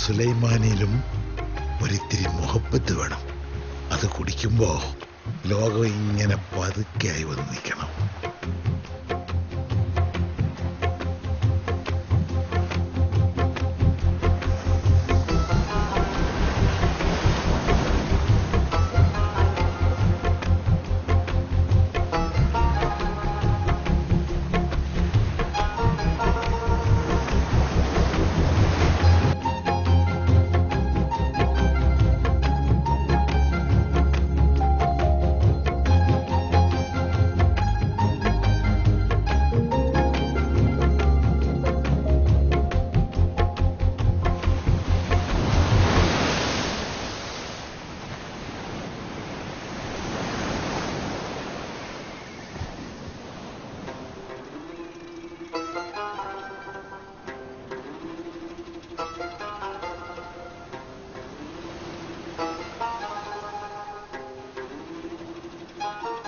സുലൈമാനിയിലും ഒരിത്തിരി മുഹബത്ത് വേണം. അത് കുടിക്കുമ്പോ ലോകം ഇങ്ങനെ പതുക്കെയായി വന്ന് നിൽക്കണം.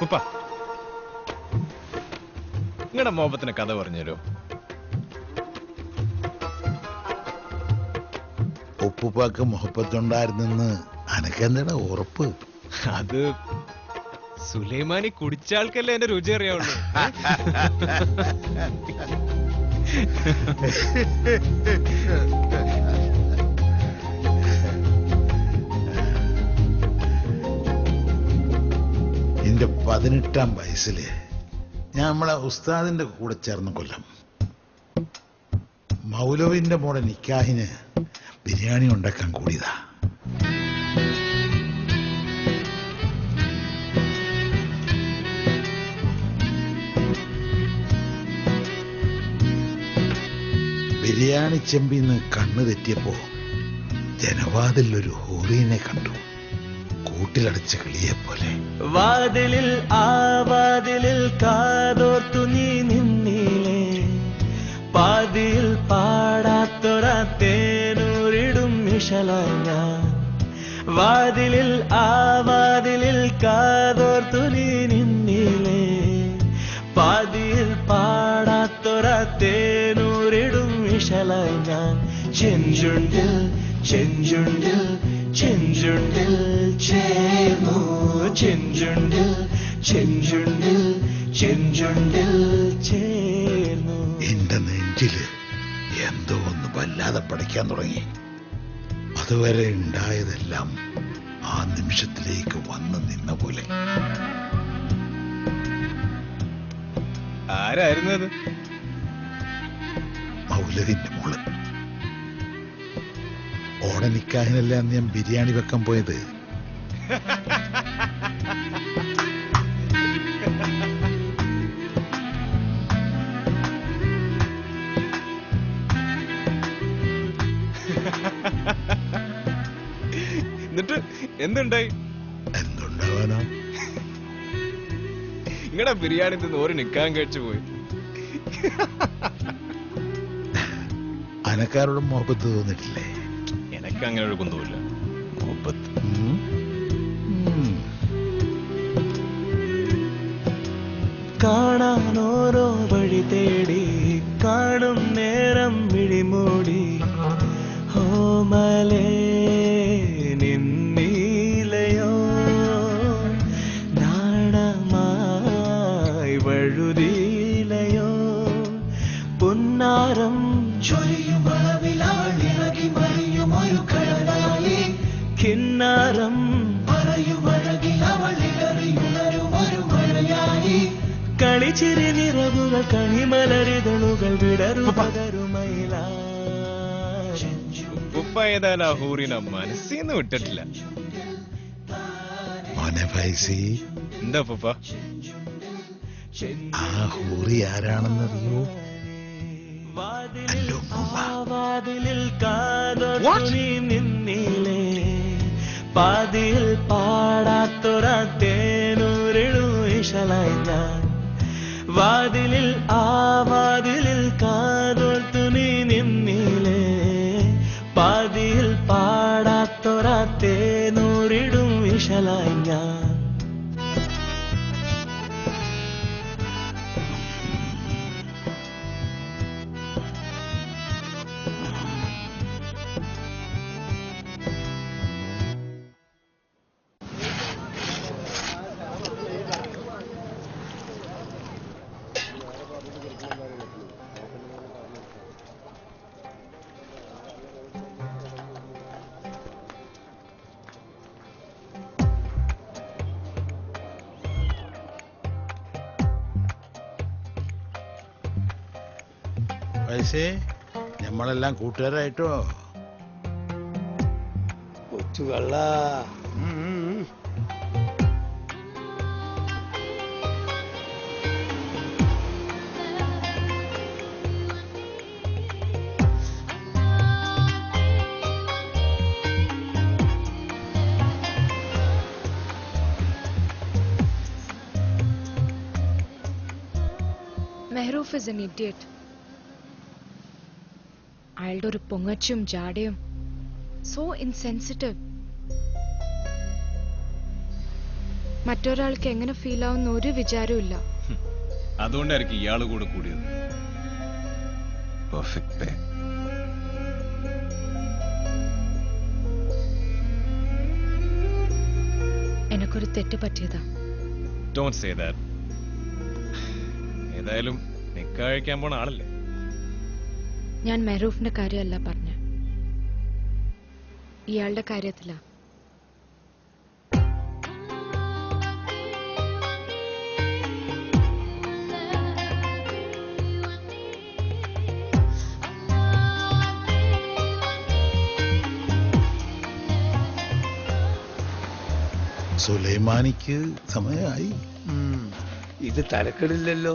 ഉപ്പ, നിങ്ങളുടെ മോഹത്തിന് കഥ പറഞ്ഞുതരോ? ഉപ്പുപ്പാക്ക് മുഹബത്തുണ്ടായിരുന്നെന്ന് അനക്കെന്താ ഉറപ്പ്? അത് സുലൈമാനി കുടിച്ച ആൾക്കല്ലേ എന്റെ രുചി അറിയാവുള്ളൂ. എന്റെ 18-ാം വയസ്സില് ഞാൻ നമ്മളെ ഉസ്താദിന്റെ കൂടെ ചേർന്ന കൊല്ലം മൗലവിന്റെ മോടെ നിക്കാഹിന് ബിരിയാണി ഉണ്ടാക്കാൻ കൂടിയതാ. ബിരിയാണി ചെമ്പിന്ന് കണ്ണു തെറ്റിയപ്പോ ജനവാതിലൊരു ഹൂറീനെ കണ്ടു, കൂട്ടിലടച്ച കിളിയെപ്പോലെ. വാതിലിൽ ആ വാതിലിൽ കാതോർത്തു നീ നിന്നില്ലേ, പാതിയിൽ പാടാത്തൊര തേനൂരിടും മിഷലായി ഞാൻ. വാതിലിൽ ആ വാതിലിൽ കാതോർത്തു നീ നിന്നില്ലേ, പാതിയിൽ പാടാത്തൊര തേനൂരിടും മിഷലായി ഞാൻ. ചെഞ്ചുണ്ടിൽ ചെഞ്ചുണ്ടിൽ ചെഞ്ചുണ്ടിൽ ചേർന്നു, ചെഞ്ചുണ്ടിൽ ചെഞ്ചുണ്ടിൽ ചെഞ്ചുണ്ടിൽ ചേർന്നു. എന്റെ നെഞ്ചില് എന്തോ ഒന്ന് വല്ലാതെ പഠിക്കാൻ തുടങ്ങി. അതുവരെ ഉണ്ടായതെല്ലാം ആ നിമിഷത്തിലേക്ക് വന്നു നിന്ന പോലെ. ആരായിരുന്നു അത്? മൗലവിന്റെ മോള്. ഓടെ നിക്കാഹിനല്ല അന്ന് ഞാൻ ബിരിയാണി വെക്കാൻ പോയത്. എന്നിട്ട് എന്തുണ്ടായി? എന്തുണ്ടാവാനോ? നിങ്ങളുടെ ബിരിയാണി തിന്ന് ഒരു നിക്കാൻ കഴിച്ചു പോയി. അനക്കാരോട് മുഹബത്ത് തോന്നിട്ടില്ലേ? എനിക്ക് അങ്ങനെ ഒരു കുന്തമില്ല മുഹബത്ത്. കാണാൻ ഓരോ വഴി തേടി കാണും നേരം വിഴിമൂടി, ഓമലേ നിന്നീലയോ നാണമായി വഴുതിയിലയോ, പുന്നാരം ചൊരിയുമളവിലാളിളകി മറിയുമൊരു കടലായി, കിന്നാരം പറയുമഴകിലവളിലറിയുണരുമൊരു മഴയായി, കളിച്ചിരി നിറവുകൾ കണിമലരിതളുകൾ വിടരു പകരുമയില. ഉപ്പ ഏതായാലും ആ ഹൂറിനെ മനസ്സിന്ന് വിട്ടിട്ടില്ല. മോനെ ഫൈസി, എന്താ ഉപ്പ? ആ ഹൂറി ആരാണെന്നറിയോ? വാതിലിൽ കാതോർത്തു നിന്നില്ലേ, പാതിയിൽ പാടാത്തൊര തേനൂരിടും ഇശലായി ഞാൻ. വാതിലിൽ ആ വാതിലിൽ കാതോർത്തു നീ നിന്നില്ലേ, പാതിയിൽ പാടാത്തൊര തേനൂരിടും ഇശലായി ഞാൻ. വയസ്സേ നമ്മളെല്ലാം കൂട്ടുകാരായിട്ടോ. കൊച്ചു കള്ള. Mehroof is an idiot. അയാളുടെ ഒരു പൊങ്ങച്ചും ജാടയും സോ ഇൻസെൻസിറ്റീവ്. മറ്റൊരാൾക്ക് എങ്ങനെ ഫീൽ ആവുന്ന ഒരു വിചാരവും ഇല്ല. അതുകൊണ്ടായിരിക്കും ഇയാള് കൂടെ കൂടിയത്. പെർഫെക്റ്റ് പേ. എനക്കൊരു തെറ്റ് പറ്റിയതാ. Don't say that. ഏതായാലും നിക്കാഹ് കഴിക്കാൻ പോണ ആളല്ലേ. ഞാൻ മെഹ്റൂഫിന്റെ കാര്യമല്ല പറഞ്ഞ, ഇയാളുടെ കാര്യത്തിലാ. സുലൈമാനിക്ക് സമയമായി. ഇത് തരക്കെടില്ലല്ലോ.